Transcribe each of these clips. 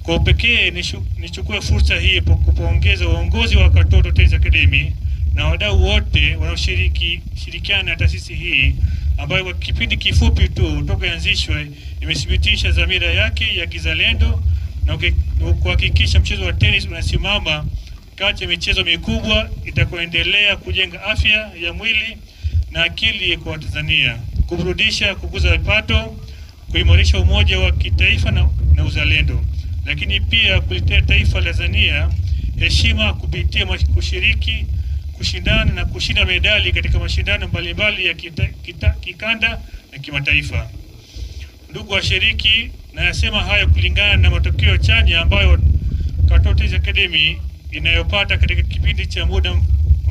Kwa pekee nichukue fursa hii kupongeza uongozi wa Katoto Tennis Academy na wadau wote wanaoshirikiana na taasisi hii ambayo kwa kipindi kifupi tu toka ianzishwe imethibitisha dhamira yake ya kizalendo na kuhakikisha mchezo wa tennis unasimama kati ya michezo mikubwa itakayoendelea kujenga afya ya mwili na akili kwa Tanzania, kuburudisha, kukuza vipato, kuimarisha umoja wa kitaifa na uzalendo, lakini pia kuletea taifa la Tanzania heshima kupitia kushiriki, kushindana na kushinda medali katika mashindano mbalimbali ya kikanda na kimataifa. Ndugu washiriki, nayasema haya kulingana na matokeo chanya ambayo Katoto Tennis Academy inayopata katika kipindi cha muda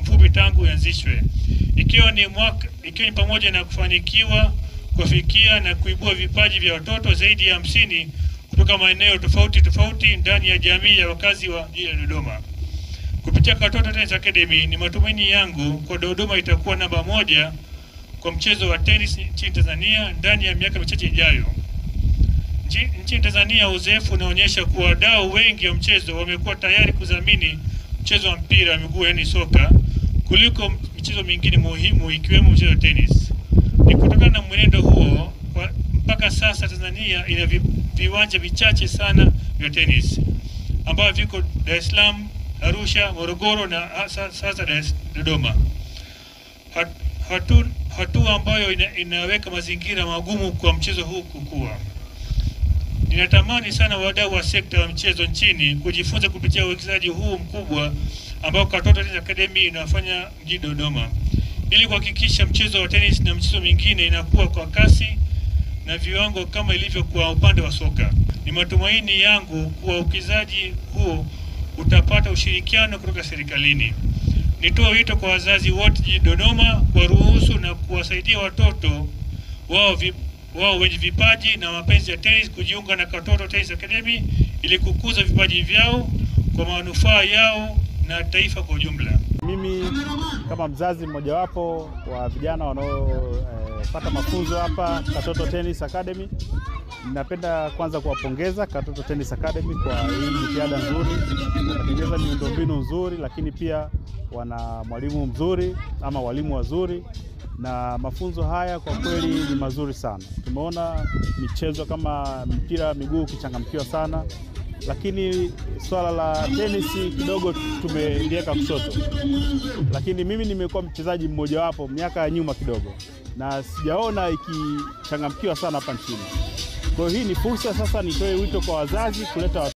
mfupi tangu ianzishwe, ikiwa ni pamoja na kufanikiwa kufikia na kuibua vipaji vya watoto zaidi ya 50 kutoka maeneo tofauti ndani ya jamii ya wakazi wa jiji la Dodoma. Kupitia Katoto Tennis Academy, ni matumaini yangu kwa Dodoma itakuwa namba 1 kwa mchezo wa tennis nchini Tanzania ndani ya miaka michache ijayo. Nchini Tanzania, uzoefu unaonyesha kuwa wadau wengi wa mchezo wamekuwa tayari kudhamini mchezo wa mpira wa miguu yaani soka kuliko michezo mingine muhimu ikiwemo mchezo wa tennis. Ni kutokana na mwenendo huo mpaka sasa Tanzania ina viwanja vichache sana vya tennis ambavyo viko Dar es Salaam, Arusha, Morogoro na sasa Dodoma. Hatua ambayo inaweka mazingira magumu kwa mchezo huu kukua. Ninatamani sana wadau wa sekta ya mchezo nchini kujifunza kupitia uwekezaji huu mkubwa ambao Katoto Tennis Academy inafanya mjini Dodoma, ili kuhakikisha mchezo wa tennis na mchezo mingine inakuwa kwa kasi na viwango kama ilivyo kwa upande wa soka. Ni matumaini yangu kuwa uwekezaji huo utapata ushirikiano kutoka serikalini. Nitoa wito kwa wazazi wote jijini Dodoma kuwaruhusu na kuwasaidia watoto wao wenye vipaji na mapenzi ya tennis kujiunga na Katoto Tennis Academy ili kukuza vipaji vyao kwa manufaa yao na taifa kwa ujumla. Mimi kama mzazi mmojawapo wa vijana wanaopata mafunzo hapa Katoto Tennis Academy, ninapenda kwanza kuwapongeza Katoto Tennis Academy kwa hii jitihada nzuri, kutengeneza miundombinu nzuri, lakini pia wana mwalimu mzuri ama walimu wazuri, na mafunzo haya kwa kweli ni mazuri sana. Tumeona michezo kama mpira miguu ukichangamkiwa sana, lakini swala la tenisi kidogo tumeliweka kushoto. Lakini mimi nimekuwa mchezaji mmoja wapo miaka ya nyuma kidogo, na sijaona ikichangamkiwa sana hapa nchini. Kwa hiyo hii ni fursa sasa nitoe wito kwa wazazi kuleta